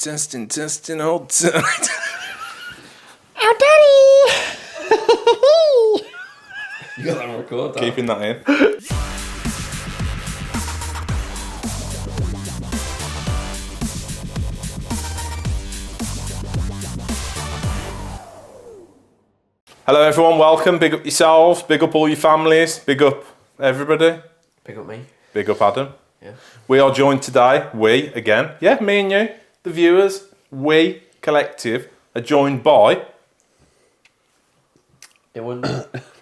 Testing, hold tight. Oh, Daddy! You got that on record, that. Keeping that in. Hello everyone, welcome. Big up yourselves, big up all your families, big up everybody. Pick up me. Big up Adam. Yeah. We are joined today, me and you, the viewers, we, collective, are joined by... It wouldn't.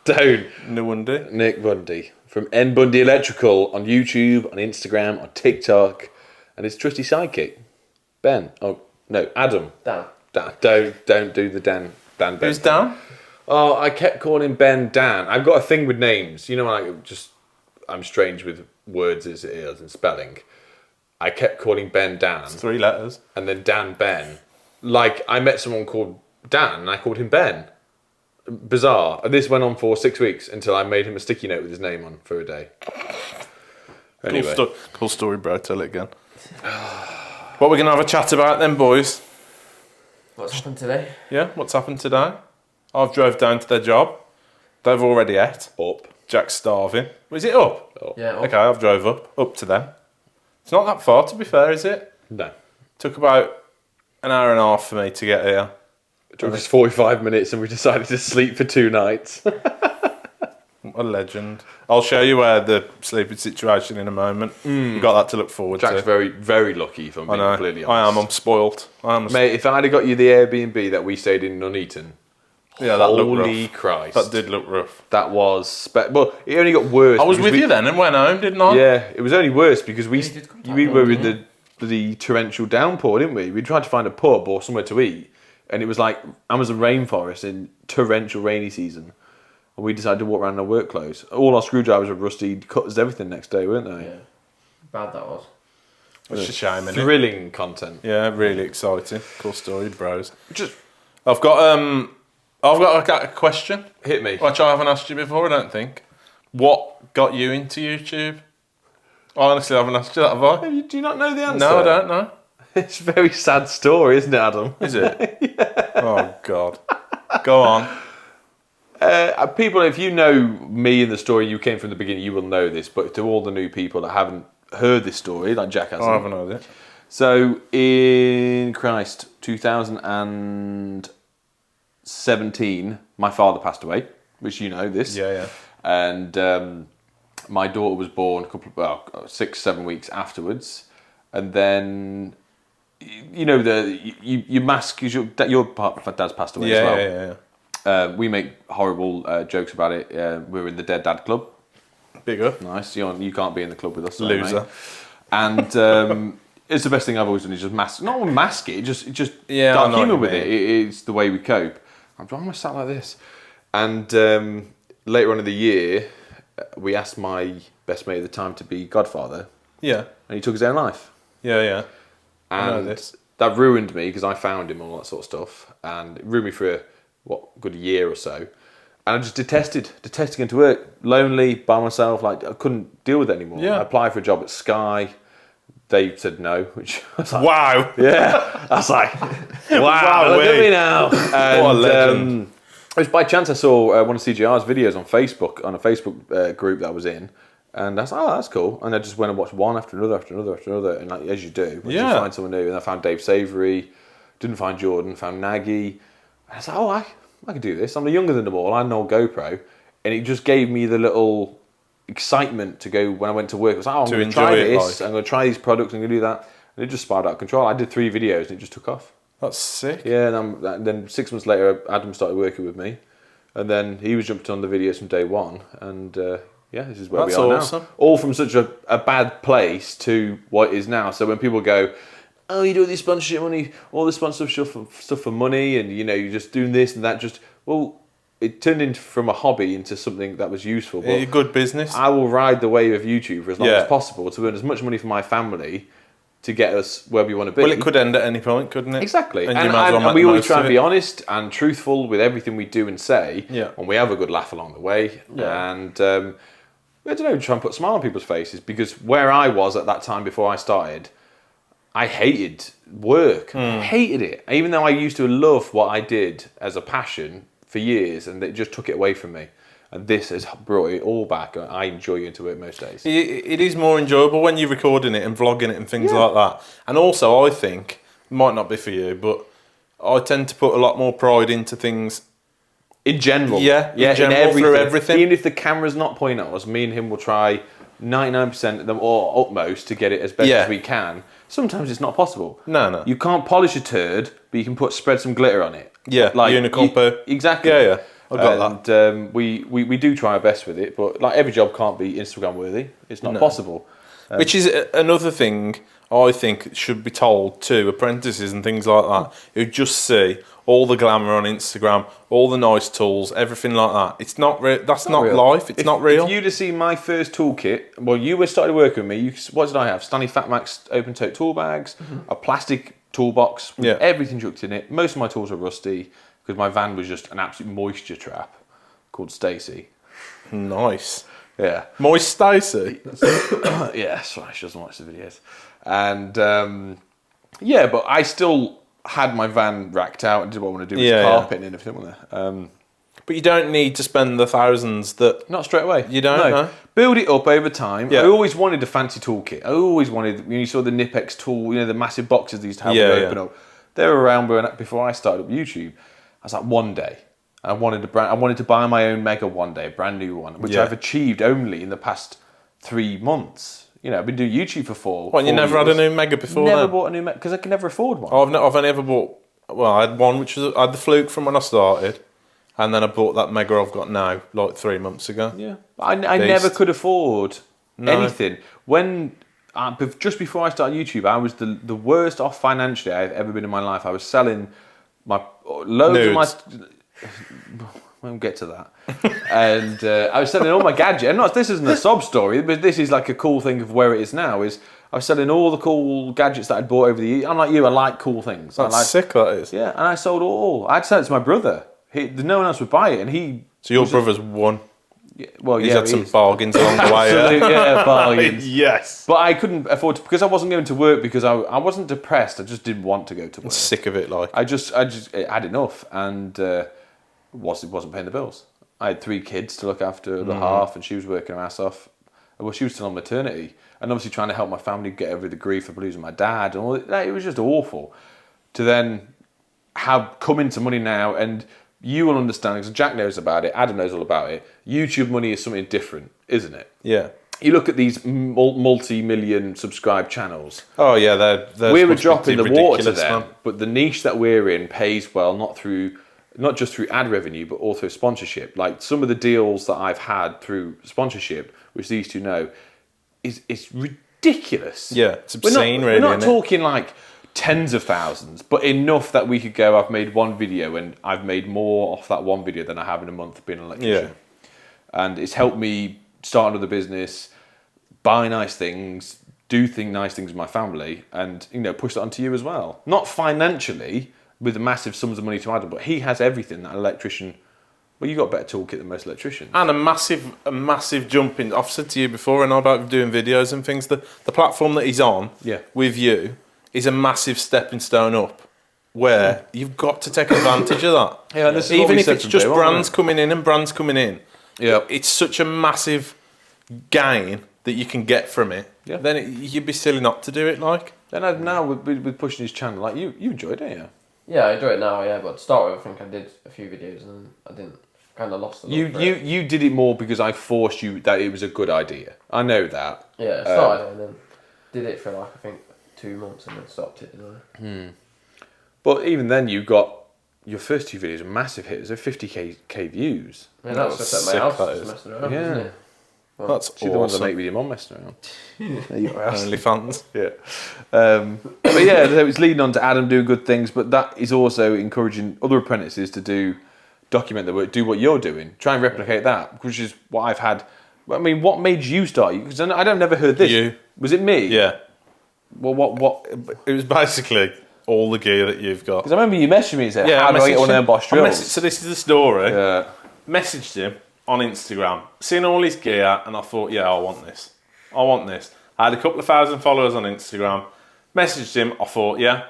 Down. No wonder. Nick Bundy from N Bundy Electrical on YouTube, on Instagram, on TikTok, and his trusty sidekick, Ben. Oh no, Adam. Dan. Don't do the Dan. Ben. Who's Dan? Oh, I kept calling Ben Dan. I've got a thing with names. You know, I'm strange with words as it is and spelling. I kept calling Ben Dan. It's 3 letters. And then Dan Ben. Like, I met someone called Dan and I called him Ben. Bizarre. And this went on for 6 weeks until I made him a sticky note with his name on for a day. Anyway. Cool story, bro. Tell it again. What we're going to have a chat about then, boys? What's happened today? Yeah, what's happened today? I've drove down to their job. They've already ate. Up. Jack's starving. Was it up? Yeah. Okay, I've drove up to them. It's not that far, to be fair, is it? No. Took about an hour and a half for me to get here. It took us 45 minutes and we decided to sleep for 2 nights. A legend. I'll show you where the sleeping situation in a moment. You've got that to look forward Jack's to. very, very lucky, if I'm being completely honest. I'm spoilt. Mate, if I'd have got you the Airbnb that we stayed in Nuneaton, Yeah, that looked rough. holy Christ. That did look rough. That was... well, it only got worse. I was because with you then and went home, didn't I? Yeah, it was only worse because we were with didn't the torrential downpour, didn't we? We tried to find a pub or somewhere to eat, and it was like Amazon rainforest in torrential rainy season. And we decided to walk around in our work clothes. All our screwdrivers were rusty, cutters, everything next day, weren't they? Yeah. Bad that was. It's a shame, isn't it? Thrilling content. Yeah, really exciting. Cool story, bros. Just I've got a question, hit me. which I haven't asked you before, I don't think. What got you into YouTube? Honestly, I haven't asked you that, have I? Do you not know the answer? No, I don't know. It's a very sad story, isn't it, Adam? Is it? Yeah. Oh, God. Go on. People, if you know me and the story, you came from the beginning, you will know this. But to all the new people that haven't heard this story, like Jack hasn't. I haven't heard it. So in 2017, my father passed away, which you know this. Yeah. And my daughter was born 6-7 weeks afterwards, and then you know you mask because your dad's passed away as well. Yeah. We make horrible jokes about it. We're in the Dead Dad Club. Big up. Nice. You can't be in the club with us, so, Loser. mate. And it's the best thing I've always done is just mask. Not mask it, just Yeah, I dark know humour what with you it. mean. It's the way we cope. Why am I sat like this? And later on in the year, we asked my best mate at the time to be godfather, Yeah. and he took his own life. Yeah. I know And this. that ruined me because I found him and all that sort of stuff, and it ruined me for a good year or so. And I just detested going to work, lonely, by myself. Like I couldn't deal with it anymore. Yeah. I applied for a job at Sky. They said no, which I was like, Wow. yeah. I was like, wow, look at me now. And, What a legend. it was by chance I saw one of CGR's videos on Facebook, on a Facebook group that I was in. And I was like, oh, that's cool. And I just went and watched one after another. And like, as you do, when you find someone new. And I found Dave Savory, didn't find Jordan, found Nagy. And I was like, oh, I can do this. I'm younger than them all. I had an old GoPro. And it just gave me the little excitement to go when I went to work. I was like, oh, I'm going to try this. I'm going to try these products. I'm going to do that. And it just spiraled out of control. I did 3 videos and it just took off. That's sick. Yeah, and then 6 months later, Adam started working with me. And then he was jumping on the videos from day one. And this is where we are awesome. now. All from such a bad place to what it is now. So when people go, oh, you do this sponsorship money, all this sponsorship stuff for money, and you know, you're just doing this and that, it turned from a hobby into something that was useful. But A good business. I will ride the wave of YouTube for as long as possible to earn as much money for my family to get us where we want to be. Well, it could end at any point, couldn't it? Exactly. And you might as well make we the always most try of and be it. honest and truthful with everything we do and say. Yeah. And we have a good laugh along the way. Yeah. And I don't know, try and put a smile on people's faces, because where I was at that time before I started, I hated work. I hated it. Even though I used to love what I did as a passion for years, and it just took it away from me. And this has brought it all back. I enjoy going to work most days. It is more enjoyable when you're recording it and vlogging it and things like that. And also, I think, might not be for you, but I tend to put a lot more pride into things. In general. Yeah, in general, through everything. Even if the camera's not pointing at us, me and him will try 99% of them or utmost to get it as best as we can. Sometimes it's not possible. No. You can't polish a turd, but you can spread some glitter on it. Yeah, like unicorn poo. Exactly. Yeah. I got that. And we do try our best with it, but like every job can't be Instagram worthy. It's not possible. Which is another thing I think should be told to apprentices and things like that who just see all the glamour on Instagram, all the nice tools, everything like that. It's not that's not real. life. It's not real. If you'd have seen my first toolkit, well, you were started working with me. What did I have? Stanley Fatmax open tote tool bags, a plastic toolbox with everything chucked in it. Most of my tools were rusty because my van was just an absolute moisture trap called Stacey. Nice. Yeah. Moist Stacey. Yeah, sorry, she doesn't watch the videos. And but I still had my van racked out and did what I want to do with carpeting and everything on there. But you don't need to spend the thousands that... Not straight away. You don't, no. Build it up over time. Yeah. I always wanted a fancy toolkit. I always wanted, when you saw the Nipex tool, the massive boxes they used to have open up. They were around before I started up YouTube. I was like, one day, I wanted to buy my own Mega one day, a brand new one, which I've achieved only in the past 3 months. I've been doing YouTube for 4 What, you never years. had a new Mega before Never bought a new Mega, because I could never afford one. I've only ever bought... Well, I had one, I had the Fluke from when I started. And then I bought that Mega I've got now, like 3 months ago. Yeah, I never could afford anything. When just before I started YouTube, I was the worst off financially I've ever been in my life. I was selling my loads of my. We'll get to that. And I was selling all my gadgets. This isn't a sob story, but this is like a cool thing of where it is now. I was selling all the cool gadgets that I'd bought over the years. Unlike you, I like cool things. That's sick, that is. Yeah, and I sold all. I'd sell it to my brother. No one else would buy it, and he. So your brother's won. Yeah, well, He's had some bargains along the way. Yeah, bargains. Yes. But I couldn't afford to, because I wasn't going to work, because I wasn't depressed. I just didn't want to go to work. Sick of it, like. I just had enough, and wasn't paying the bills. I had 3 kids to look after, the half, and she was working her ass off. Well, she was still on maternity, and obviously trying to help my family get over the grief of losing my dad, and all that. It was just awful. To then come into money now, and you will understand, because Jack knows about it, Adam knows all about it. YouTube money is something different, isn't it? Yeah. You look at these multi-million subscribed channels. Oh yeah, they're we're a drop in the water to them, man. but the niche that we're in pays well, not just through ad revenue, but also sponsorship. Like some of the deals that I've had through sponsorship, which these two know, is ridiculous. Yeah, it's obscene, really. We're not talking like tens of thousands, but enough that we could go, I've made one video and I've made more off that one video than I have in a month being an electrician. Yeah. And it's helped me start another business, buy nice things, do nice things with my family, and push that onto you as well. Not financially with the massive sums of money to Adam, but he has everything that an electrician. Well, you got a better toolkit than most electricians. And a massive jump in. I've said to you before, and about doing videos and things. The platform that he's on with you is a massive stepping stone up, where you've got to take advantage of that. Yeah, this is even if it's just brands coming in. Yeah, it's such a massive gain that you can get from it. Yeah. Then you'd be silly not to do it. Like. Then now with pushing his channel, like you enjoyed it, yeah. Yeah, I enjoy it now. Yeah, but to start with, I think I did a few videos and I didn't. Kind of lost a lot. You did it more because I forced you that it was a good idea. I know that. Yeah, started and then did it for like I think 2 months and then stopped it. But even then, you got your first 2 videos, massive hits, they're 50k views. Yeah, that's just at my house, just messing around, isn't it? Well, that's awesome. The ones I make with your mum messing around. Only fans. Yeah. But yeah, so it's leading on to Adam doing good things, but that is also encouraging other apprentices to document their work, do what you're doing, try and replicate that, which is what I've had. I mean, what made you start? Because I've never heard this. You. Was it me? Yeah. Well, what? It was basically all the gear that you've got. Because I remember you messaged me and said, how do I get one of them Bosch drills? So this is the story. Yeah. Messaged him on Instagram, seen all his gear, and I thought, I want this. I had a couple of thousand followers on Instagram, Messaged him. I thought, yeah,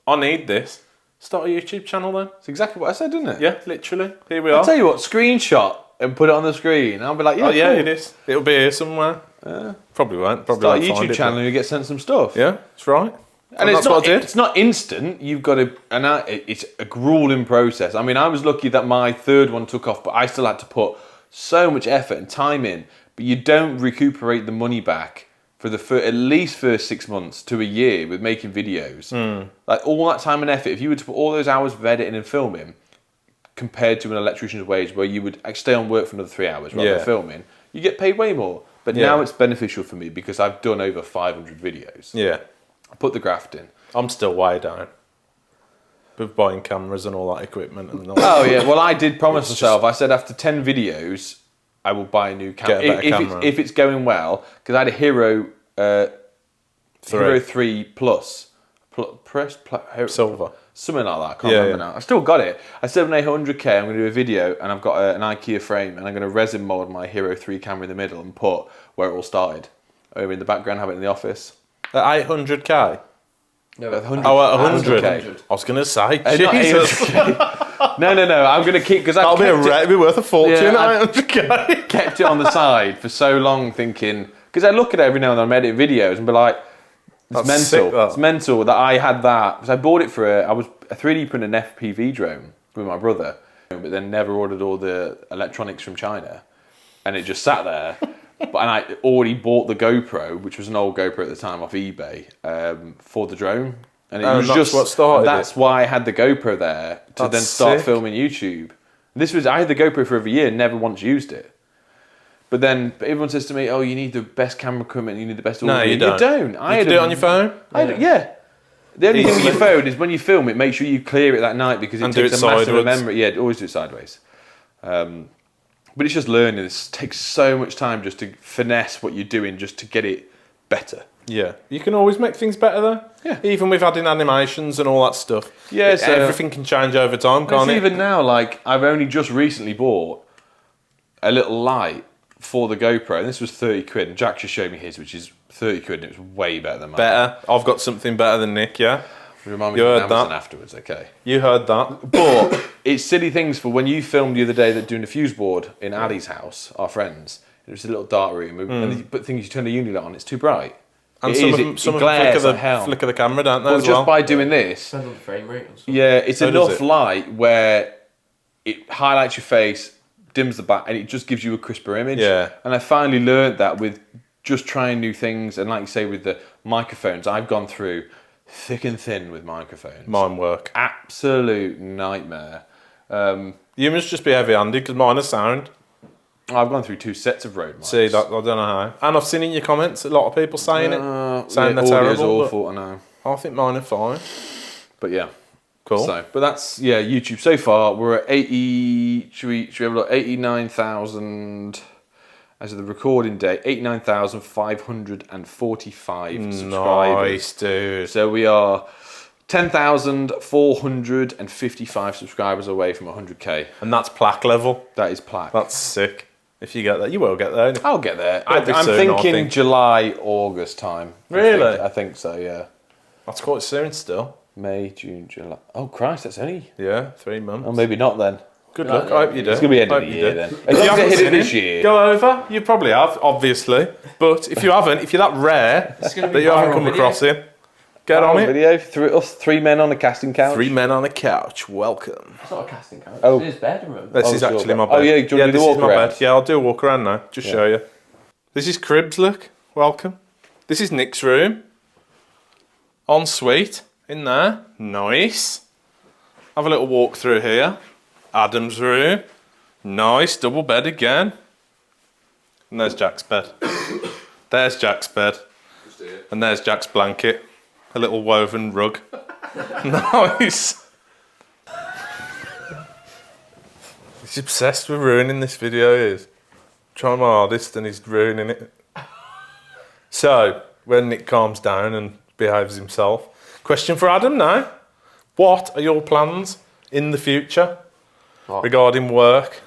I need this. Start a YouTube channel then. It's exactly what I said, didn't it? Yeah, literally. Here we are. I'll tell you what, screenshot and put it on the screen. I'll be like, yeah, Oh yeah, cool. it is. It'll be here somewhere. Probably won't. Probably Start a won't find YouTube it, channel and you get sent some stuff. but- Yeah, that's right. And that's what I did. it's not instant. You've got to, it's a grueling process. I mean, I was lucky that my third one took off, but I still had to put so much effort and time in. But you don't recuperate the money back for the at least first 6 months to a year with making videos. Like all that time and effort, if you were to put all those hours of editing and filming, compared to an electrician's wage where you would stay on work for another 3 hours rather than filming, you get paid way more. But now it's beneficial for me because I've done over 500 videos. Yeah. I put the graft in. I'm still way down with buying cameras and all that equipment. And all Oh yeah, well I did promise myself. I said after 10 videos, I will buy a new camera. Get a better camera. If it's going well, because I had a Hero 3 Plus, silver. something like that. I can't remember now. I still got it. I said when I hit 100k, I'm going to do a video, and I've got an IKEA frame, and I'm going to resin mold my Hero 3 camera in the middle and put where it all started over in the background. Have it in the office. At 800k. No, At 100, Oh, at 100. 100K. I was going to say, Not Jesus. 800K. No. I'm going to keep because That'll be worth a fortune Yeah, at 800k. kept it on the side for so long, thinking because I look at it every now and then. I'm editing videos and be like, "It's That's mental. sick, that. It's mental that I had that." Because I bought it for I was a 3D printed an FPV drone with my brother, but then never ordered all the electronics from China, and it just sat there. And I already bought the GoPro, which was an old GoPro at the time off eBay, for the drone. And it was that's just what started that's why I had the GoPro there to That's then start sick. filming YouTube. I had the GoPro for over a year, never once used it. But everyone says to me, "Oh, you need the best camera equipment, you need the best audio." No, you don't. You can do it on your phone. Yeah. The only thing with Easily. your phone is when you film it, make sure you clear it that night because it And do takes it a massive sideways. memory. Yeah, always do it sideways. But it's just learning. It takes so much time just to finesse what you're doing, just to get it better. Yeah. You can always make things better though. Yeah. Even with adding animations and all that stuff. Yeah, so- everything can change over time, can't it? Even now, like I've only just recently bought a little light for the GoPro, and this was 30 quid. And Jack just showed me his, which is 30 quid, and it was way better than mine. Better. I've got something better than Nick, yeah? Remind me You of heard Amazon that. afterwards, okay? You heard that. But it's silly things for when you filmed the other day that doing a fuse board in Ali's house, our friends. It was a little dark room, but things you turn the unit on, it's too bright. And It some is, of them, it some of glares them like hell. flicker the camera, don't they, But as just well? by doing this, Depends on the frame rate and stuff. yeah, it's So does enough it? light where it highlights your face, dims the back, and it just gives you a crisper image. Yeah. And I finally learned that with just trying new things, and like you say with the microphones, I've gone through thick and thin with microphones. Mine work. Absolute nightmare. You must just be heavy-handed because mine are sound. I've gone through 2 sets of Rode mics. See, that, I don't know how. And I've seen in your comments a lot of people saying it. Saying they're audio's terrible. awful, I know. But I think mine are fine. But yeah. Cool. So, but that's YouTube. So far, we're at 80. Should we have a look? 89,000 as of the recording date. 89,545 subscribers. Nice, dude. So we are 10,455 subscribers away from 100k. And that's plaque level. That is plaque. That's sick. If you get that, you will get there. I'll get there. It'll be I'm soon, I thinking think. July, August time. Really? I think so. Yeah. That's quite soon still. May, June, July. Oh Christ, that's only. Yeah, 3 months. Oh, maybe not then. Good luck. I hope you do. It's gonna be end of Hope the you year do. then. If As you long as I haven't hit it seen this year. go over. You probably have, obviously. But if you haven't, if you're that rare It's gonna be that you haven't viral come video. across him, get on it. Video. Us 3 men on a casting couch. 3 men on a couch. Welcome. It's not a casting couch. Oh. It's his bedroom. This Oh, is sure, actually but- my bed. oh, yeah, do you wanna do the this is walk my around? bed. Yeah, I'll do a walk around now. Just show you. This is Cribs, look. Welcome. This is Nick's room. Ensuite in there. Nice. Have a little walk through here. Adam's room. Nice. Double bed again. And there's Jack's bed. There's Jack's bed. And there's Jack's blanket. A little woven rug. Nice. He's obsessed with ruining this video, he is. Trying my hardest and he's ruining it. So, when Nick calms down and behaves himself. Question for Adam now. What are your plans in the future regarding work?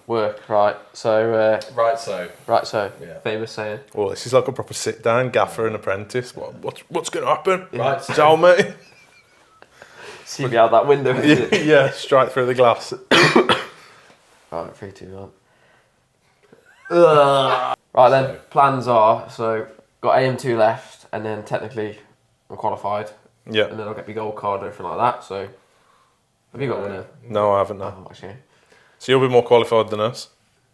Work, right. So, Right, so. Yeah. Famous saying. Well, this is like a proper sit down, gaffer and apprentice. What's going to happen? Yeah. Right, so. Tell me. See me out that window. Yeah, straight through the glass. Right, 3, 2, 1. Right then, plans are, so got AM2 left, and then technically I'm qualified. Yeah. And then I'll get my gold card and everything like that, so... Have you got one now? No, I haven't, no. Oh, actually. So you'll be more qualified than us?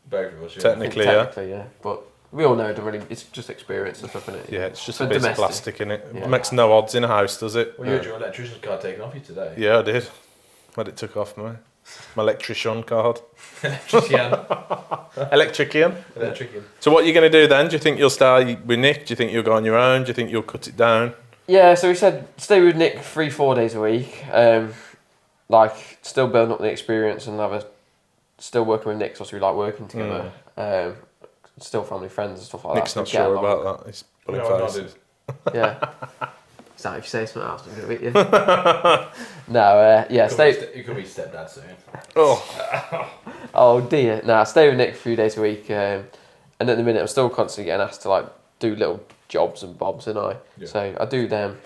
Both of us, yeah. Technically, Technically, yeah. But we all know it's just experience and stuff, innit? Yeah, it's just For a piece domestic. of plastic in it. Yeah. It makes no odds in a house, does it? Well, you had your electrician's card taken off you today. Yeah, I did. But it took off my electrician card. Electrician. Electrician. Electrician. So what are you going to do then? Do you think you'll stay with Nick? Do you think you'll go on your own? Do you think you'll cut it down? Yeah, so we said stay with Nick 3-4 days a week. Still building up the experience and still working with Nick, so we like working together. Still family friends and stuff like Nick's that. not sure about that. He's pulling faces. Yeah. Is that if you say something else, I'm going to beat you? No, yeah, stay... You could be stepdad soon. Oh. Oh dear. Nah, stay with Nick a few days a week. And at the minute, I'm still constantly getting asked to do little jobs and bobs, and Yeah. So I do them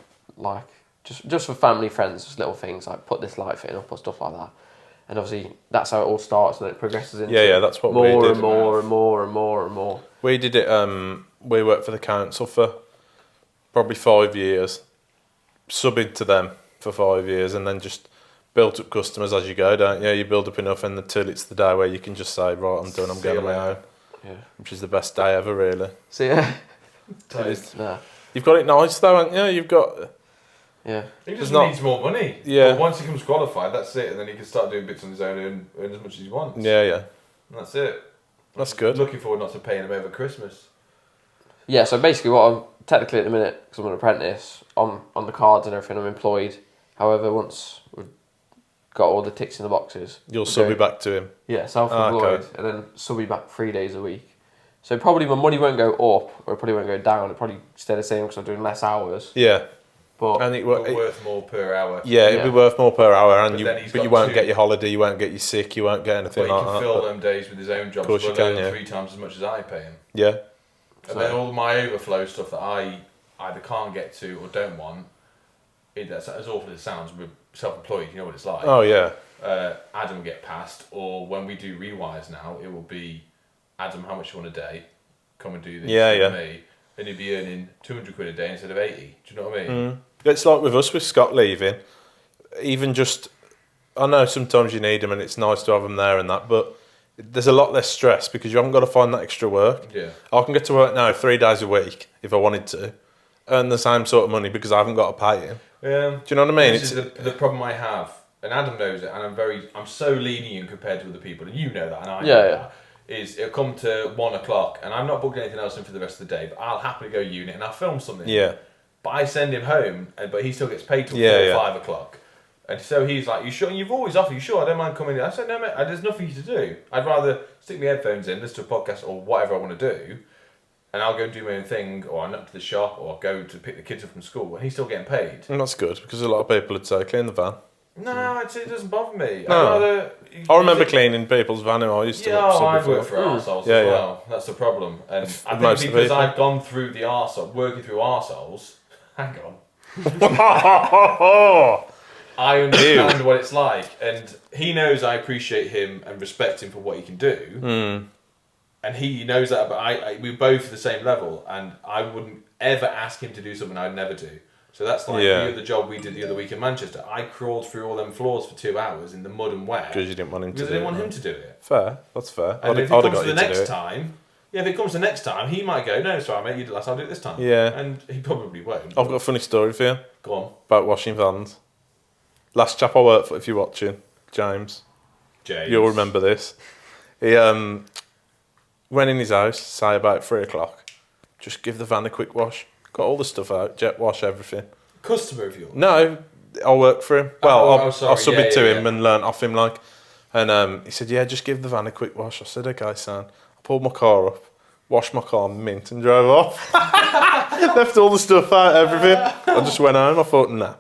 just for family friends, just little things like put this light fitting up or stuff like that. And obviously that's how it all starts, and then it progresses into That's what we more did. and more and more and more and more. We did it. We worked for the council for probably 5 years, subbing to them for 5 years, and then just built up customers as you go, don't you? You build up enough, and until it's the day where you can just say, right, I'm done, I'm going on my own. Yeah. Which is the best day ever, really. So yeah. Nah. You've got it nice though, haven't you? You've got. Yeah. He just not- needs more money. Yeah. But once he becomes qualified, that's it, and then he can start doing bits on his own and earn as much as he wants. Yeah, yeah. And that's it. That's good. Looking forward not to paying him over Christmas. Yeah, so basically what I'm technically at the minute, because I'm an apprentice, on the cards and everything, I'm employed. However, once we've got all the ticks in the boxes... You'll sub it back to him. Yeah, self-employed, and then sub it back 3 days a week. So probably my money won't go up, or it probably won't go down. It'll probably stay the same because I'm doing less hours. Yeah. But And But worth more per hour. yeah, it'd be worth more per hour, and But then he's but you got won't two- get your holiday, you won't get your sick, you won't get anything But he like can that. fill but- them days with his own jobs. course you but can, earn yeah. 3 times as much as I pay him. Yeah. And then all my overflow stuff that I either can't get to or don't want, that's as awful as it sounds, we're self-employed, you know what it's like. Oh yeah. Adam will get passed, or when we do rewires now, it will be, Adam, how much you want a day? Come and do this for me. And he'd be earning 200 quid a day instead of 80. Do you know what I mean? It's like with us, with Scott leaving, even just, I know sometimes you need him and it's nice to have him there and that, but there's a lot less stress because you haven't got to find that extra work. Yeah. I can get to work now 3 days a week if I wanted to, earn the same sort of money because I haven't got to pay him. Do you know what I mean? This is the problem I have, and Adam knows it, and I'm so lenient compared to other people, and you know that, and I know that. Is it'll come to 1 o'clock, and I'm not booked anything else in for the rest of the day, but I'll happily go unit and I'll film something. Yeah. But I send him home, but he still gets paid till 4 or 5 o'clock. And so he's like, "You sure? You've always offered. You sure? I don't mind coming in." I said, "No, mate. There's nothing for you to do. I'd rather stick my headphones in, listen to a podcast or whatever I want to do, and I'll go and do my own thing, or I'm up to the shop, or I'll go to pick the kids up from school, and he's still getting paid." And that's good because a lot of people would say, clean the van. No, I'd say it doesn't bother me. No. I remember cleaning people's van who I used to work for I've before. worked for arseholes Yeah, as yeah. well. That's the problem. And I most think of the because people. I've gone through the arsehole, working through arseholes, hang on, I understand what it's like. And he knows I appreciate him and respect him for what he can do. And he knows that, but we're both at the same level, and I wouldn't ever ask him to do something I'd never do. So that's like the other job we did the other week in Manchester. I crawled through all them floors for 2 hours in the mud and wet. Because you didn't want him to do it. Because I didn't want him to do it. Fair, that's fair. And if I'd it have comes got to you the to do next it. time, if it comes to next time, he might go, "No, sorry, mate, you did last, I'll do it this time." Yeah. And he probably won't. I've got a funny story for you Go on. about washing vans. Last chap I worked for, if you're watching, James, you'll remember this. He went in his house, say about 3 o'clock, just give the van a quick wash. Got all the stuff out, jet wash, everything. Customer of yours? No, I work for him. Well, I sorry. subbed to him yeah. and learnt off him, like. And he said, "Yeah, just give the van a quick wash." I said, "Okay, son." I pulled my car up, washed my car mint and drove off. Left all the stuff out, everything. I just went home. I thought, nah.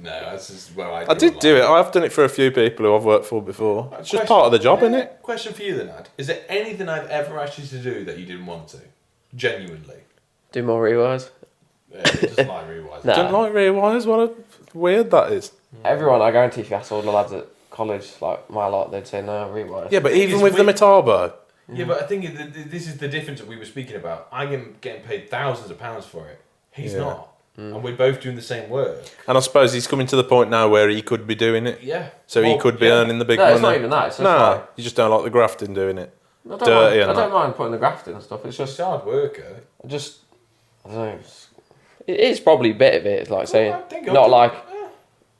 No, This is where I did do it. I've done it for a few people who I've worked for before. It's just part of the job, isn't it? Question for you then, Ad. Is there anything I've ever asked you to do that you didn't want to? Genuinely. Do more rewires. Yeah, you just like rewires. Nah. Don't like rewires. What a weird that is. Everyone, I guarantee, if you ask all the lads at college, like my lot, they'd say no rewires. Yeah, but even with the Metabo. Yeah, but I think this is the difference that we were speaking about. I am getting paid thousands of pounds for it. He's not. And we're both doing the same work. And I suppose he's coming to the point now where he could be doing it. Yeah. So he could be earning the big money. No, it's not even that. It's just no, like, you just don't like the grafting doing it. I Dirty. don't mind putting the graft in and stuff. It's just He's a hard worker. I don't know. It is probably a bit of it. It's like saying I think not like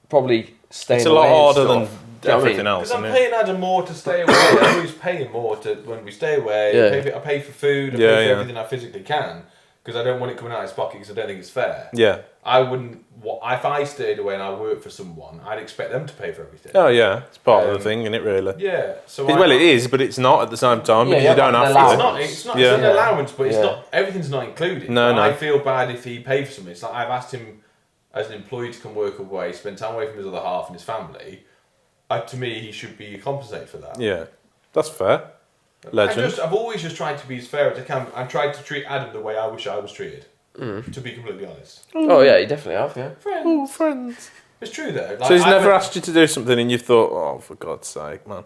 probably staying. It's a lot away and harder than stuff. Do you know what I everything mean? else, Because I'm isn't it? paying Adam more to stay away. I'm always paying more to when we stay away. Yeah. I pay for food. I Yeah, pay for yeah. everything I physically can. Because I don't want it coming out of his pocket because I don't think it's fair. Yeah. I wouldn't. If I stayed away and I worked for someone, I'd expect them to pay for everything. Oh yeah, it's part of the thing, isn't it? Really. Yeah. So Well, it is, but it's not at the same time Yeah, because yeah, you don't but have an to. allowance. It's not. Yeah. It's an allowance, but it's Yeah. not. Everything's not included. No, But no. I feel bad if he paid for something. It's like I've asked him as an employee to come work away, spend time away from his other half and his family. To me, he should be compensated for that. Yeah, that's fair. Legend. I've always just tried to be as fair as I can. I've tried to treat Adam the way I wish I was treated. To be completely honest. Oh yeah, you definitely have. Yeah. Oh, friends. It's true though. Like, So he's I never went- asked you to do something and you thought, oh, for God's sake, man.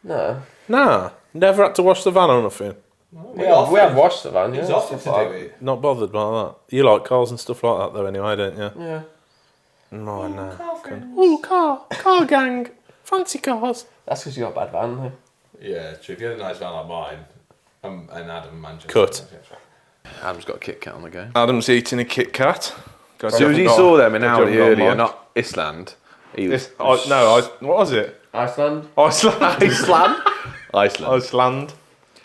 No. Nah, never had to wash the van or nothing. We have watched the van. He's Yeah. offered to stuff like do it. Not bothered by that. You like cars and stuff like that though anyway, don't you? Yeah. No, no. Car friends. Oh, car gang. Fancy cars. That's because you got a bad van. Though. Yeah, it's true. If you had a nice van like mine, and Adam Manchester. Cut. Adam's got a Kit Kat on the go. Adam's eating a Kit Kat. As soon as he saw them in Audi earlier, not Island, he was... what was it? Iceland. Iceland. Iceland?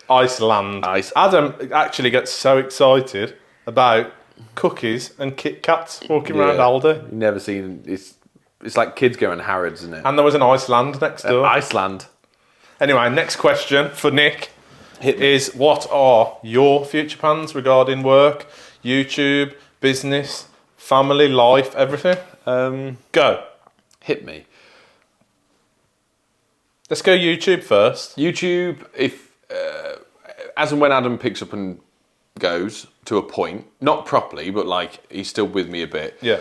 Iceland. Adam actually gets so excited about cookies and Kit Kats walking around Aldi. You've never seen... It's like kids going to Harrods, isn't it? And there was an Iceland next door. Iceland. Anyway, next question for Nick is, what are your future plans regarding work, YouTube, business, family, life, everything? Go. Hit me. Let's go YouTube first. YouTube, if as and when Adam picks up and goes to a point, not properly, but like he's still with me a bit. Yeah.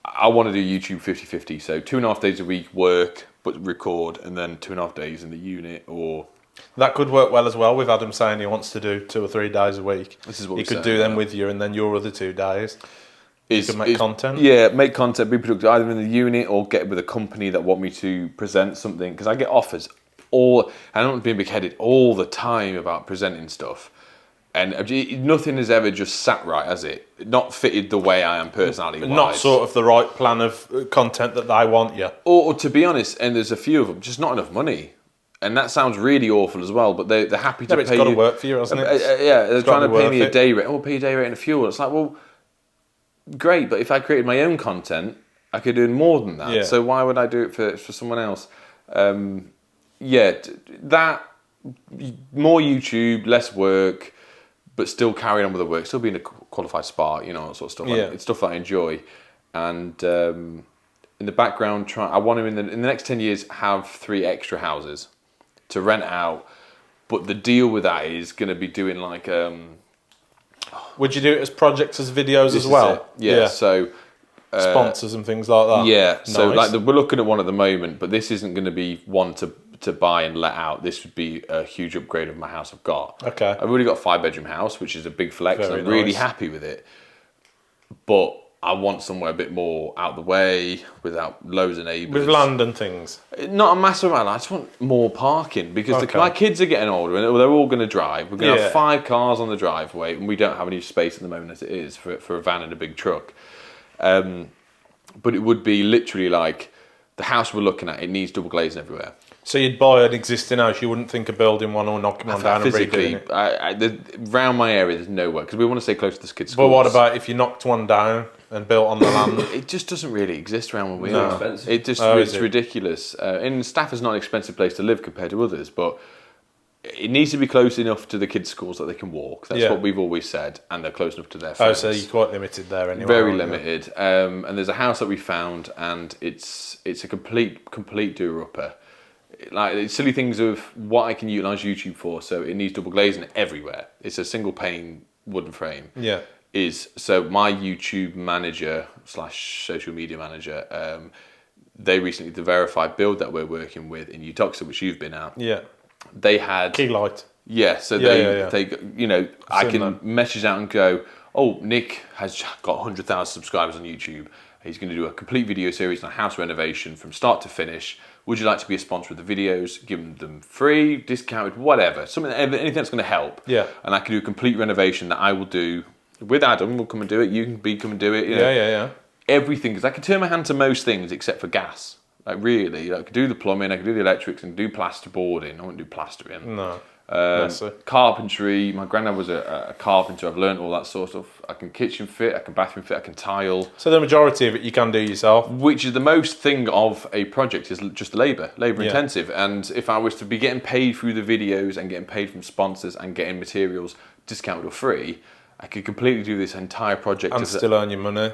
I want to do YouTube 50-50, so 2.5 days a week work, but record, and then 2.5 days in the unit, or... That could work well as well with Adam saying he wants to do 2 or 3 days a week. This is what he we're could saying, do them yeah. with you, and then your other 2 days. You could make content. Yeah, make content, be productive, either in the unit or get with a company that want me to present something, because I get offers I don't want to be big-headed all the time about presenting stuff. And nothing has ever just sat right, has it? Not fitted the way I am personality-wise. Not sort of the right plan of content that they want you. Or to be honest, and there's a few of them, just not enough money. And that sounds really awful as well, but they're happy to No, but pay it's got to you. work for you, hasn't it? Yeah, they're trying to gotta be pay me worth a it. day rate. Oh, pay a day rate and a fuel. It's like, well, great, but if I created my own content, I could earn more than that. Yeah. So why would I do it for someone else? That more YouTube, less work, but still carrying on with the work, still being a qualified spark, that sort of stuff. Yeah. It's stuff that I enjoy, and in the background, I want to in the next 10 years have 3 extra houses to rent out. But the deal with that is going to be doing like Would you do it as projects, as videos as well? Yeah. So sponsors and things like that. yeah. So Nice. like we're looking at one at the moment, but this isn't going to be one to buy and let out. This would be a huge upgrade of my house I've got. Okay. I've already got a 5-bedroom house, which is a big flex. Very and I'm really nice. happy with it. But I want somewhere a bit more out the way without loads of neighbours. With land and things. Not a massive amount. I just want more parking because Okay. my kids are getting older and they're all going to drive. We're going to Yeah. have 5 cars on the driveway, and we don't have any space at the moment as it is for a van and a big truck. But it would be literally like the house we're looking at. It needs double glazing everywhere. So you'd buy an existing house. You wouldn't think of building one or knocking one down and Physically, redoing it. around my area, there's nowhere because we want to stay close to this kid's But schools. what about if you knocked one down and built on the land? It just doesn't really exist around where we No. are. Expensive. It just Oh, it's is it? ridiculous. And Stafford's not an expensive place to live compared to others, but it needs to be close enough to the kids' schools that they can walk. That's what we've always said, and they're close enough to their friends. Oh, so you're quite limited there anyway. Very limited. And there's a house that we found, and it's a complete do-upper. Like, it's silly things of what I can utilise YouTube for. So it needs double glazing everywhere. It's a single pane wooden frame. Yeah. So my YouTube manager / social media manager, they recently, the verified build that we're working with in Utoxa, which you've been at. Yeah. They had key light. Yeah, so they you know, I can message out and go, oh, Nick has got 100,000 subscribers on YouTube. He's going to do a complete video series on a house renovation from start to finish. Would you like to be a sponsor of the videos? Give them free, discounted, whatever. Anything that's going to help. Yeah. And I can do a complete renovation that I will do with Adam. We'll come and do it. You can come and do it. You know, Yeah. Everything, because I can turn my hand to most things except for gas. Like, really, I could do the plumbing, I could do the electrics, and do plasterboarding. I wouldn't do plastering. No. Carpentry. My granddad was a carpenter. I've learned all that sort of stuff. I can kitchen fit, I can bathroom fit, I can tile. So the majority of it you can do yourself. Which is the most thing of a project, is just labour intensive. And if I was to be getting paid through the videos and getting paid from sponsors and getting materials discounted or free, I could completely do this entire project and still earn your money.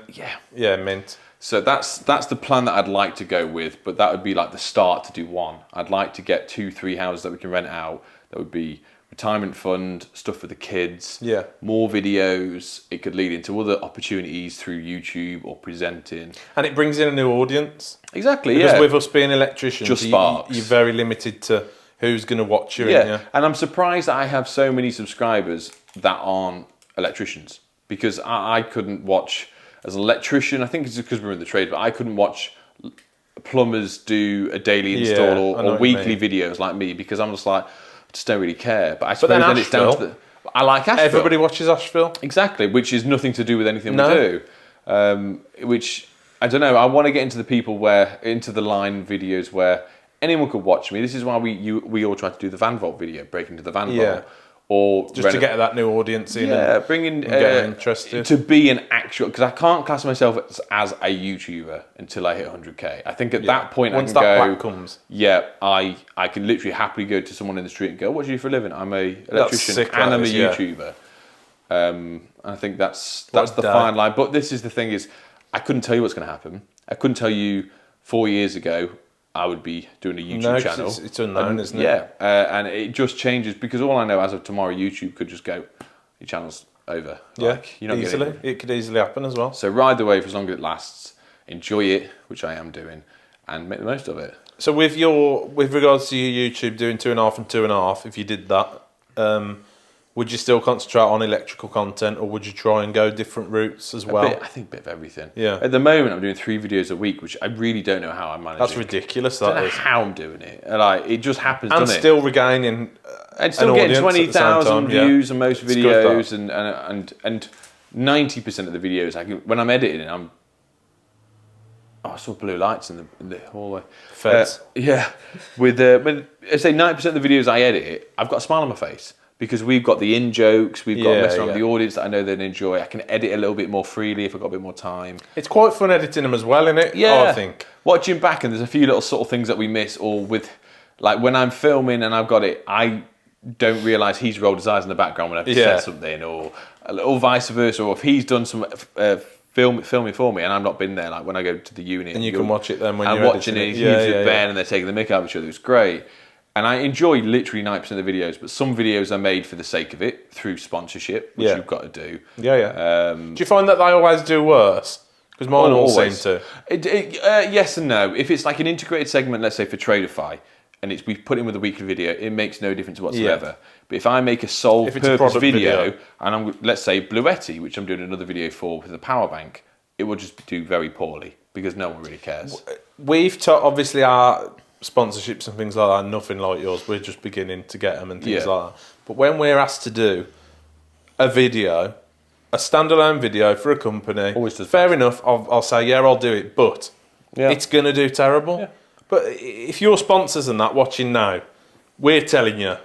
Yeah, mint. So that's the plan that I'd like to go with, but that would be like the start to do one. I'd like to get 2-3 houses that we can rent out. That would be retirement fund, stuff for the kids, more videos. It could lead into other opportunities through YouTube or presenting. And it brings in a new audience. Exactly, because with us being electricians, just sparks. You're very limited to who's going to watch you. Yeah, and I'm surprised that I have so many subscribers that aren't electricians, because I couldn't watch, as an electrician, I think it's because we're in the trade, but I couldn't watch plumbers do a daily install or weekly videos like me, because I'm just like, I just don't really care. But I suppose then it's down to I like Asheville. Everybody watches Asheville. Exactly, which is nothing to do with anything we do. Which, I don't know, I want to get into into the line videos where anyone could watch me. This is why we all try to do the van vault video, break into the van vault. Or just to get that new audience in. Yeah, bringing get interested. To be an actual, because I can't class myself as a YouTuber until I hit 100k. I think at that point once I can that go. plaque comes. Yeah, I can literally happily go to someone in the street and go, "What do you do for a living?" I'm a electrician and I'm a YouTuber. I think that's the fine line. But this is the thing: is I couldn't tell you what's going to happen. I couldn't tell you 4 years ago I would be doing a YouTube channel. It's unknown, isn't it? Yeah, and it just changes, because all I know as of tomorrow, YouTube could just go, your channel's over. You're not easily. It could easily happen as well. So ride the wave for as long as it lasts, enjoy it, which I am doing, and make the most of it. So with regards to your YouTube doing 2.5 and 2.5, if you did that, would you still concentrate on electrical content, or would you try and go different routes as well? I think a bit of everything. Yeah. At the moment, I'm doing 3 videos a week, which I really don't know how I'm managing. That's ridiculous. I don't know how I'm doing it. It just happens. And still regaining. And still getting 20,000 views on most videos, and 90% of the videos, when I'm editing, I saw blue lights in the hallway. Feds. When I say 90% of the videos I edit, I've got a smile on my face. Because we've got the in-jokes, we've got messing around with the audience that I know they'd enjoy. I can edit a little bit more freely if I've got a bit more time. It's quite fun editing them as well, isn't it? Yeah. I think. Watching back, and there's a few little subtle things that we miss, or with, like when I'm filming and I've got it, I don't realise he's rolled his eyes in the background when I've said something, or vice versa, or if he's done some filming for me and I've not been there, like when I go to the unit. And you can watch it then when you're watching it. He's with Ben and they're taking the mick out of each other. It's great. And I enjoy literally 90% of the videos, but some videos are made for the sake of it, through sponsorship, which you've got to do. Do you find that they always do worse? Because mine always seem to. Yes and no. If it's like an integrated segment, let's say for Traderify, and we've put in with a weekly video, it makes no difference whatsoever. But if I make a sole purpose video, and let's say Bluetti, which I'm doing another video for with a power bank, it will just do very poorly, because no one really cares. We've obviously our sponsorships and things like that, nothing like yours. We're just beginning to get them and things like that. But when we're asked to do a video, a standalone video for a company, fair enough, I'll say, I'll do it, but it's going to do terrible. Yeah. But if your sponsors and that watching now, we're telling you,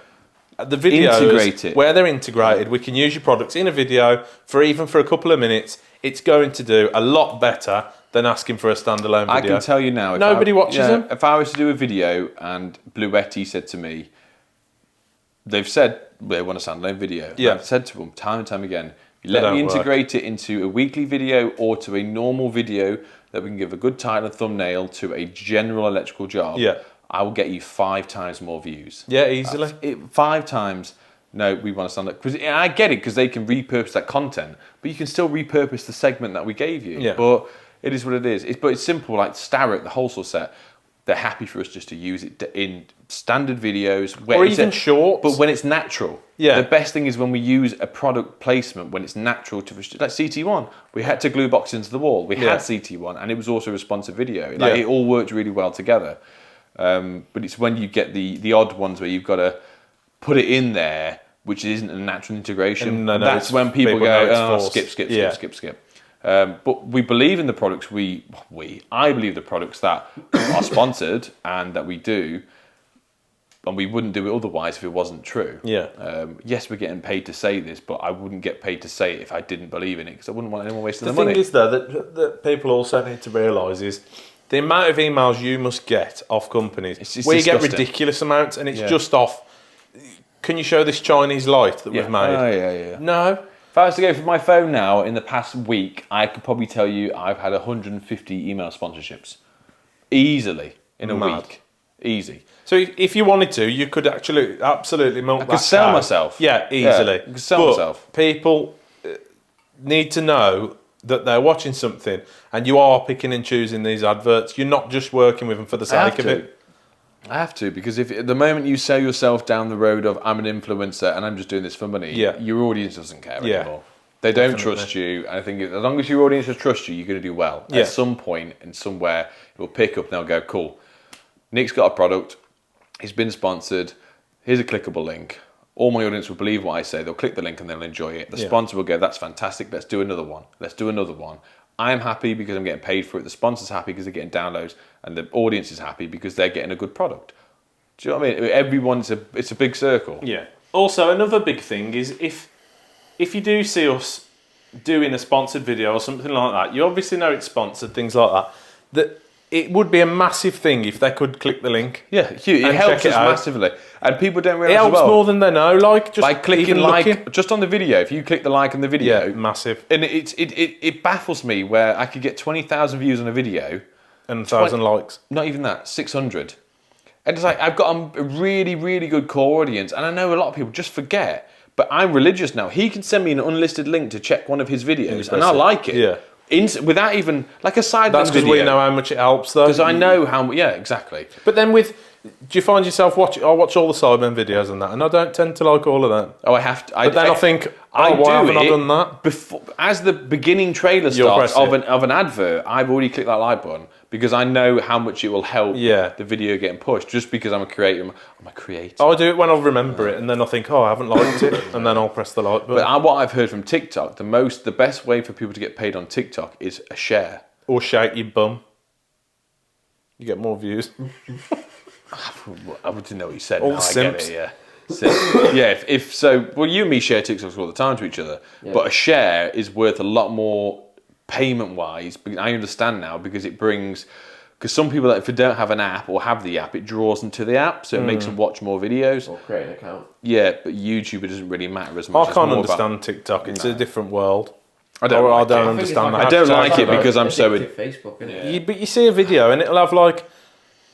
the videos, where they're integrated, we can use your products in a video for a couple of minutes. It's going to do a lot better than asking for a standalone video. I can tell you now. Nobody watches them. If I was to do a video and Bluetti said to me, they've said they want a standalone video. Yeah. I've said to them time and time again, if you let me integrate it into a weekly video or to a normal video that we can give a good title and thumbnail to a general electrical job, I will get you 5 times more views. Yeah, easily. 5 times. No, we want to stand up. Because I get it, because they can repurpose that content, but you can still repurpose the segment that we gave you. Yeah. But it is what it is. But it's simple, like Starrett, the wholesale set, they're happy for us just to use it in standard videos. Or even shorts. But when it's natural. Yeah. The best thing is when we use a product placement when it's natural to... Like CT1. We had to glue box into the wall. We had CT1, and it was also a responsive video. Like, it all worked really well together. But it's when you get the odd ones where you've got to put it in there, which isn't a natural integration. That's when people go, skip. But we believe in the products. I believe the products that are sponsored and that we do, and we wouldn't do it otherwise if it wasn't true. Yeah. Yes, we're getting paid to say this, but I wouldn't get paid to say it if I didn't believe in it, because I wouldn't want anyone wasting their money. The thing is, though, that people also need to realise is the amount of emails you must get off companies where you get ridiculous amounts, and it's just off. Can you show this Chinese light that we've made? Oh, yeah. No. If I was to go for my phone now, in the past week, I could probably tell you I've had 150 email sponsorships. Easily. In a week. Easy. So if you wanted to, you could absolutely milk that cow. I could sell myself. Yeah, easily. I could sell myself. People need to know that they're watching something and you are picking and choosing these adverts. You're not just working with them for the sake of it. I have to, because if at the moment you sell yourself down the road of I'm an influencer and I'm just doing this for money, your audience doesn't care anymore. They don't trust you, and I think as long as your audience trust you, you're going to do well. At some point and somewhere, it will pick up and they'll go, cool, Nick's got a product, he's been sponsored, here's a clickable link. All my audience will believe what I say, they'll click the link and they'll enjoy it. The sponsor will go, that's fantastic, let's do another one. I'm happy because I'm getting paid for it. The sponsor's happy because they're getting downloads, and the audience is happy because they're getting a good product. Do you know what I mean? It's a big circle. Yeah. Also, another big thing is if you do see us doing a sponsored video or something like that, you obviously know it's sponsored, things like that. That it would be a massive thing if they could click the link. Yeah, it helps us massively, and people don't realise. It helps more than they know. Like just by clicking just on the video. If you click the like on the video, massive. And it baffles me where I could get 20,000 views on a video and 1,000 likes. Not even that, 600. And it's like I've got a really, really good core audience, and I know a lot of people just forget. But I'm religious now. He can send me an unlisted link to check one of his videos, and I like it. Yeah. Without even like a sideline video. That's because we know how much it helps, though. Because I know how. Yeah, exactly. But then do you find yourself watching? I watch all the Cybermen videos and that, and I don't tend to like all of them. Oh, I have to. But then I think, why haven't I done that? Before, as the beginning trailer starts of an advert, I've already clicked that like button because I know how much it will help the video getting pushed. Just because I'm a creator, I'm a creator. I do it when I remember it, and then I think, I haven't liked it, and then I'll press the like button. But what I've heard from TikTok, the best way for people to get paid on TikTok is a share or shake your bum. You get more views. I didn't know what you said. All simps. I get it, yeah. If so, well, you and me share TikToks all the time to each other, but a share is worth a lot more payment-wise. I understand now because it brings, because some people, if they don't have an app or have the app, it draws them to the app, so it makes them watch more videos. Or create an account. Yeah, but YouTube, it doesn't really matter as much. I can't understand TikTok. It's a different world. I don't understand that. I don't like it because I'm so... Facebook, isn't it? But you see a video and it'll have like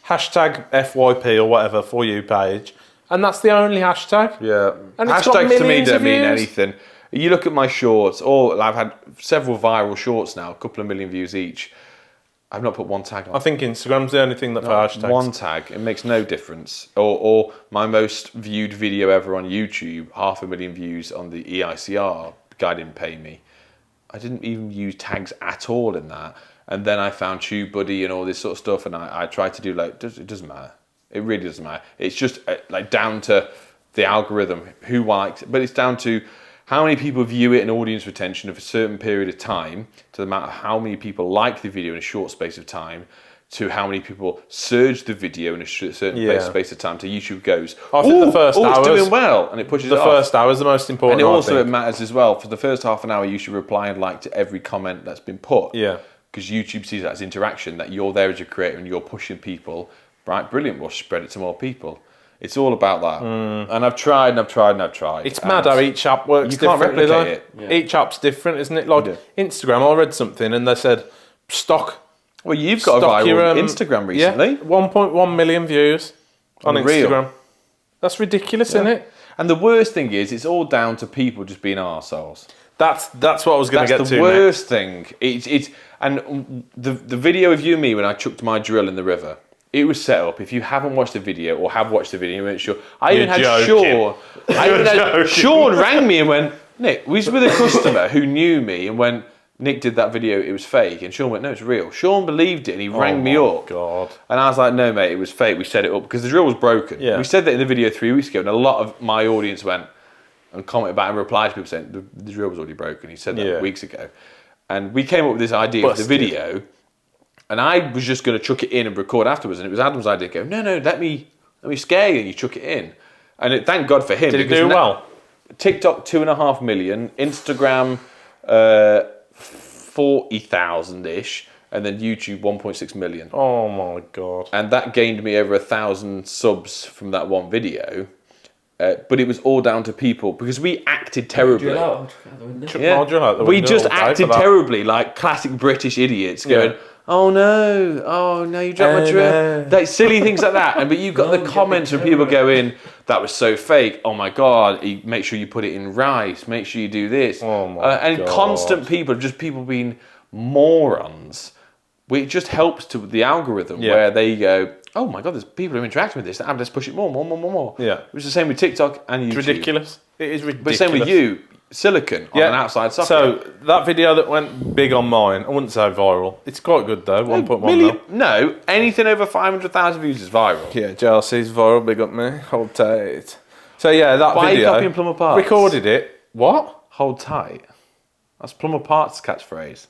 hashtag FYP or whatever for you page, and that's the only hashtag. Yeah, and hashtags to me don't mean anything. You look at my shorts, I've had several viral shorts now, a couple of million views each. I've not put one tag on. I think Instagram's the only thing that for hashtags. One tag, it makes no difference. Or my most viewed video ever on YouTube, 500,000 views on the EICR. The guy didn't pay me. I didn't even use tags at all in that. And then I found TubeBuddy and all this sort of stuff, and I tried to do it doesn't matter. It really doesn't matter. It's just like down to the algorithm, who liked it, but it's down to how many people view it and audience retention of a certain period of time, to the amount of how many people like the video in a short space of time, to how many people surge the video in a certain space of time, to YouTube goes, I think the first hour it's doing well, and it pushes it off. The first hour is the most important. And it matters as well. For the first half an hour, you should reply and like to every comment that's been put. Yeah. Because YouTube sees that as interaction, that you're there as a creator and you're pushing people. Right, brilliant, we'll spread it to more people. It's all about that. And I've tried and I've tried and I've tried. It's mad how each app works you can't differently, replicate though. it. Yeah. Each app's different, isn't it? Like Instagram, I read something and they said, Well, you've got a viral your, Instagram recently. 1.1 million views on Unreal. Instagram. That's ridiculous, isn't it? And the worst thing is, it's all down to people just being arseholes. That's what I was going to get That's to the next. worst thing. It's and the video of you and me when I chucked my drill in the river. It was set up. If you haven't watched the video or have watched the video, make sure. I even had Sean rang me and went, Nick, we was with a customer who knew me and went, Nick did that video, it was fake. And Sean went, no, it's real. Sean believed it and he rang me up. God. And I was like, no, mate, it was fake. We set it up because the drill was broken. Yeah. We said that in the video 3 weeks ago and a lot of my audience went and commented back and replied to people saying the drill was already broken. He said that weeks ago. And we came up with this idea for the video. And I was just going to chuck it in and record afterwards. And it was Adam's idea to go, no, let me scare you. And you chuck it in. And thank God for him. Did it do well? TikTok, 2.5 million. Instagram, 40,000-ish. And then YouTube, 1.6 million. Oh, my God. And that gained me over 1,000 subs from that one video. But it was all down to people because we acted terribly. We just acted terribly, like classic British idiots going, oh no, you dropped my drill. Like silly things like that. But you got the comments from people going, that was so fake. Oh my God, make sure you put it in rice. Make sure you do this. Oh my and God. Constant people, just people being morons. It just helps to the algorithm where they go, oh my God, there's people who are interacting with this. Let's push it more. Yeah. It's the same with TikTok and YouTube. It's ridiculous. It is ridiculous. But same with you, silicon on an outside socket. So that video that went big on mine, I wouldn't say viral. It's quite good though, 1.1 mil. No, anything over 500,000 views is viral. Yeah, JLC's viral, big up me. Hold tight. So yeah, that Why video. are you copying Plumber Parts? Recorded it. What? Hold tight. That's Plumber Parts' catchphrase.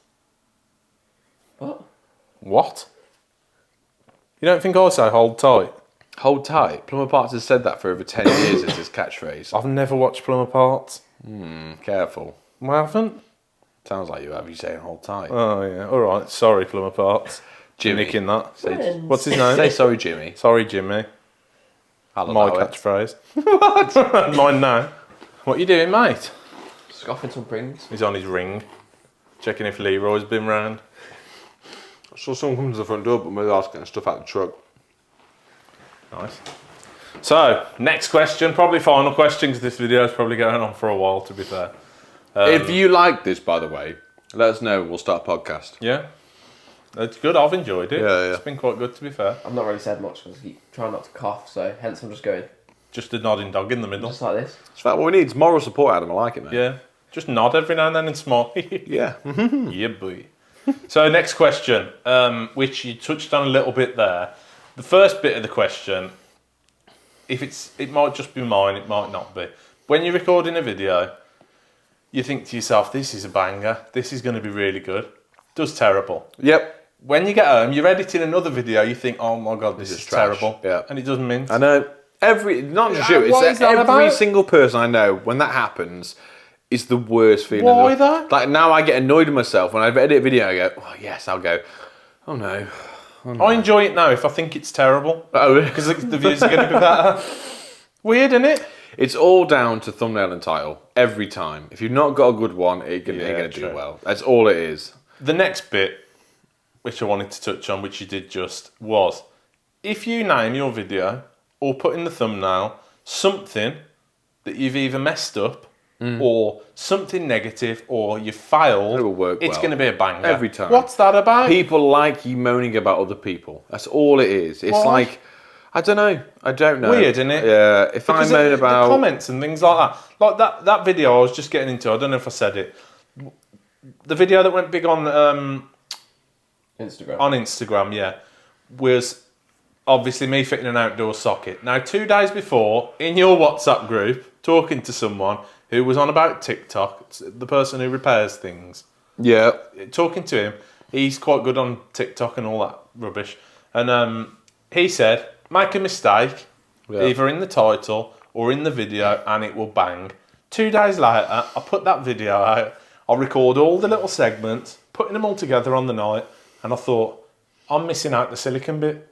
What? You don't think I say hold tight? Hold tight. Plumber Parts has said that for over 10 years as his catchphrase. I've never watched Plumber Parts. Careful. I haven't. Sounds like you have. You saying hold tight. Oh yeah. All right. Sorry, Plumber Parts. Jimmy. Nicking that. What's his name? Say sorry, Jimmy. Sorry, Jimmy. I'll My allow it. catchphrase. What? Mine now. What you doing, mate? Scoffing some Pringles. He's on his ring, checking if Leroy's been round. So someone comes to the front door, but maybe I'll getting stuff out the truck. Nice. So, next question, probably final question, because this video is probably going on for a while, to be fair. If you like this, by the way, let us know. We'll start a podcast. Yeah. It's good, I've enjoyed it. Yeah. It's been quite good, to be fair. I've not really said much because I keep trying not to cough, so hence I'm just going Just a nodding dog in the middle. just like this. It's fact, what we need is moral support, Adam. I like it, mate. Yeah. Just nod every now and then and smile. Yeah. Yeah, boy. So, next question, which you touched on a little bit there. The first bit of the question, it might just be mine, it might not be. When you're recording a video, you think to yourself, this is a banger, this is going to be really good. Does terrible. Yep. When you get home, you're editing another video, you think, oh my God, this is trash. terrible. Yeah. And it doesn't mince. I know. Not just you, What is it's that every about? single person I know, when that happens, it's the worst feeling. Why that? Like now I get annoyed with myself. When I edit a video, I go, oh yes, I'll go, oh no. I enjoy it now if I think it's terrible. Oh, Because the views are going to be better. Weird, isn't it? It's all down to thumbnail and title every time. If you've not got a good one, it ain't going to do true. well. That's all it is. The next bit, which I wanted to touch on, which you did just, was if you name your video or put in the thumbnail something that you've either messed up or something negative or you failed, It will work it's well. going to be a banger. Every time. What's that about? People like you moaning about other people. That's all it is. It's Why? like, I don't know. Weird, isn't it? Yeah. If Because I moan the about comments and things like that. Like that video I was just getting into, I don't know if I said it. The video that went big on Instagram. yeah, was obviously me fitting an outdoor socket. Now, 2 days before, in your WhatsApp group, talking to someone who was on about TikTok, the person who repairs things, yeah. talking to him, he's quite good on TikTok and all that rubbish. And he said, make a mistake, either in the title or in the video, and it will bang. 2 days later, I put that video out, I record all the little segments, putting them all together on the night, and I thought, I'm missing out the silicon bit.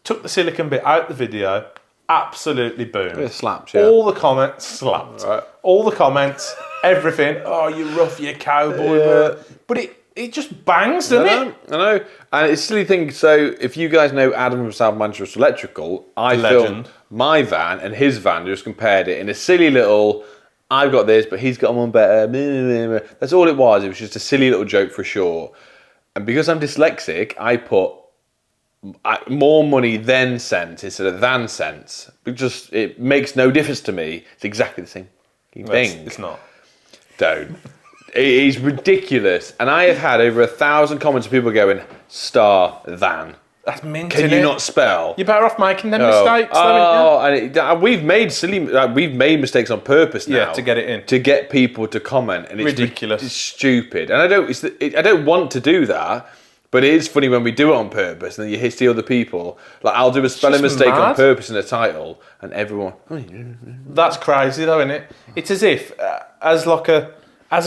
Took the silicon bit out the video, absolutely boom. It slaps, yeah. All the comments slapped. Right. All the comments, everything. Oh, you rough, you cowboy. But it just bangs, doesn't it? I know. And it's a silly thing. So if you guys know Adam from South Manchester Electrical, I filmed my van and his van, just compared it in a silly little, I've got this, but he's got one better. That's all it was. It was just a silly little joke for sure. And because I'm dyslexic, I put more money than cents instead of than cents. It makes no difference to me. It's exactly the same thing. It's not. Don't. It is ridiculous. And I have had over 1,000 comments of people going, star than. That's mint. Can you not spell? You're better off making them mistakes. And we've made mistakes on purpose now. Yeah, to get it in. To get people to comment. And it's ridiculous. It's stupid. And I don't want to do that. But it is funny when we do it on purpose, and then you see other people. Like I'll do a spelling mistake on purpose in a title, and everyone. That's crazy, though, isn't it? It's as if, as a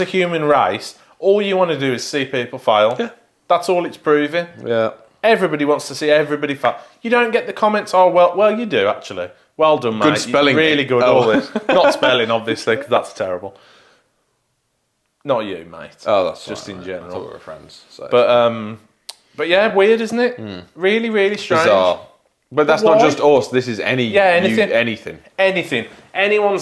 human race, all you want to do is see people fail. Yeah. That's all it's proving. Yeah. Everybody wants to see everybody fail. You don't get the comments. Oh well, you do actually. Well done, mate. Good spelling. Really good. All this, not spelling, obviously, because that's terrible. Not you, mate. Oh, that's just in general. I thought we were friends. So. But yeah, weird, isn't it? Really, really strange. Bizarre. But that's not just us. This is anything. Anyone's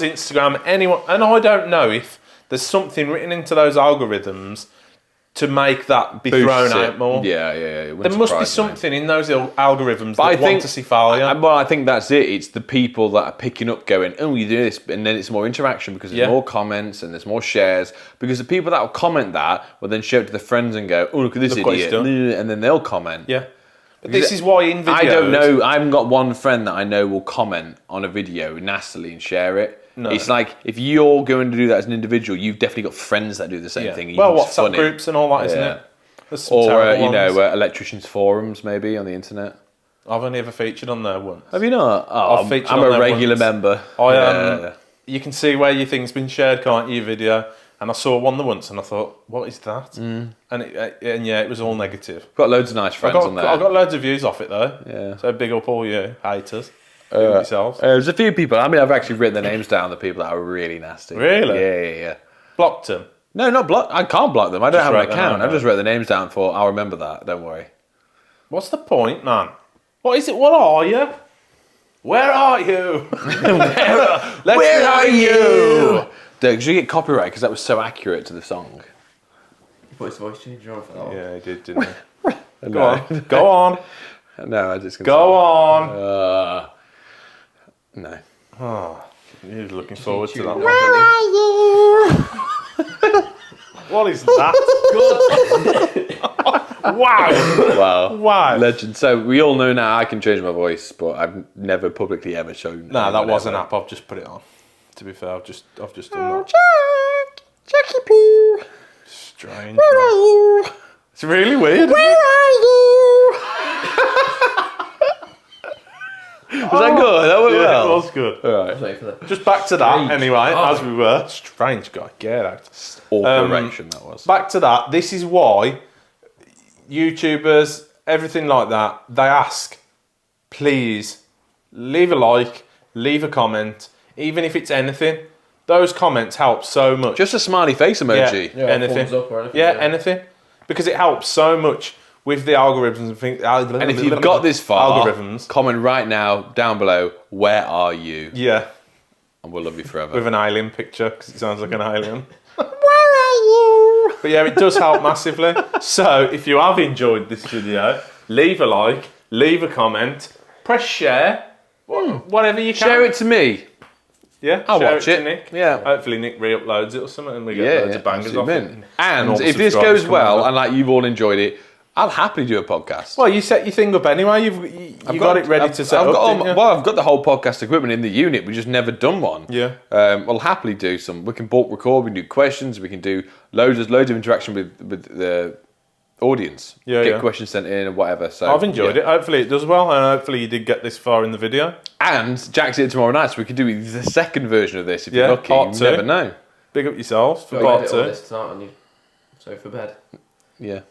Instagram, anyone. And I don't know if there's something written into those algorithms to make that be thrown out more. Yeah. There must be something in those algorithms that want to see failure. Well, I think that's it. It's the people that are picking up going, oh, you do this, and then it's more interaction because there's more comments and there's more shares. Because the people that will comment that will then show it to their friends and go, oh, look at this idiot. And then they'll comment. Yeah. But this is why in videos... I don't know. I haven't got one friend that I know will comment on a video nastily and share it. No. It's like, if you're going to do that as an individual, you've definitely got friends that do the same thing. Well, WhatsApp groups and all that, isn't it? Or, electricians forums, maybe, on the internet. I've only ever featured on there once. Have you not? Oh, I'm a regular member. You can see where your thing's been shared, can't you, video? And I saw one there once and I thought, what is that? And it was all negative. Got loads of nice friends on there. I got loads of views off it though. Yeah. So big up all you haters. Yourselves. There's a few people. I mean, I've actually written their names down. The people that are really nasty. Really? Yeah. Blocked them? No, not blocked. I can't block them. I don't have an account. I've just written the names down for. I'll remember that. Don't worry. What's the point, man? What is it? What are you? Where are you? Where are you? Did you get copyright because that was so accurate to the song? You put his voice changer on for that one. Yeah, he did, didn't he? Go on. No, I just go on. No. Oh, you're looking forward to that. Where are you? What is that? Good. Wow. Legend. So we all know now I can change my voice, but I've never publicly ever shown. No, that was an app. I've just put it on. To be fair, I've just done that. Jackie Poo. Strange. Where are you? It's really weird. Where are you? Was that good? That went well. It was good. All right. Just back to that anyway, as we were. Strange guy. Get out. Awful erection that was. Back to that. This is why YouTubers, everything like that, they ask, please leave a like, leave a comment, even if it's anything. Those comments help so much. Just a smiley face emoji. Yeah, anything. Thumbs up or anything. Yeah, anything. Because it helps so much with the algorithms and things. And if you've got this far, comment right now down below, where are you? Yeah. And we'll love you forever. With an alien picture, because it sounds like an alien. Where are you? But yeah, it does help massively. So if you have enjoyed this video, leave a like, leave a comment, press share, whatever you can. Share it to me. Yeah, I'll watch it it. to Nick. Yeah. Hopefully Nick re-uploads it or something and we get loads of bangers off it. And if this goes well and like you've all enjoyed it, I'll happily do a podcast. Well, you set your thing up anyway. You've got it ready to set up. I've got the whole podcast equipment in the unit. We've just never done one. Yeah. We'll happily do some. We can bulk record. We can do questions. We can do loads of interaction with the audience. Get questions sent in and whatever. So I've enjoyed it. Hopefully it does well, and hopefully you did get this far in the video. And Jack's here tomorrow night, so we could do the second version of this if you're lucky. You never know. Big up yourselves for part 2. This tonight on your sofa bed. Yeah.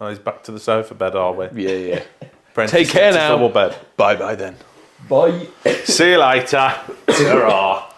Oh, he's back to the sofa bed, are we? Yeah. Take care now. Double bed. Bye then. Bye. See you later. Ta-ra.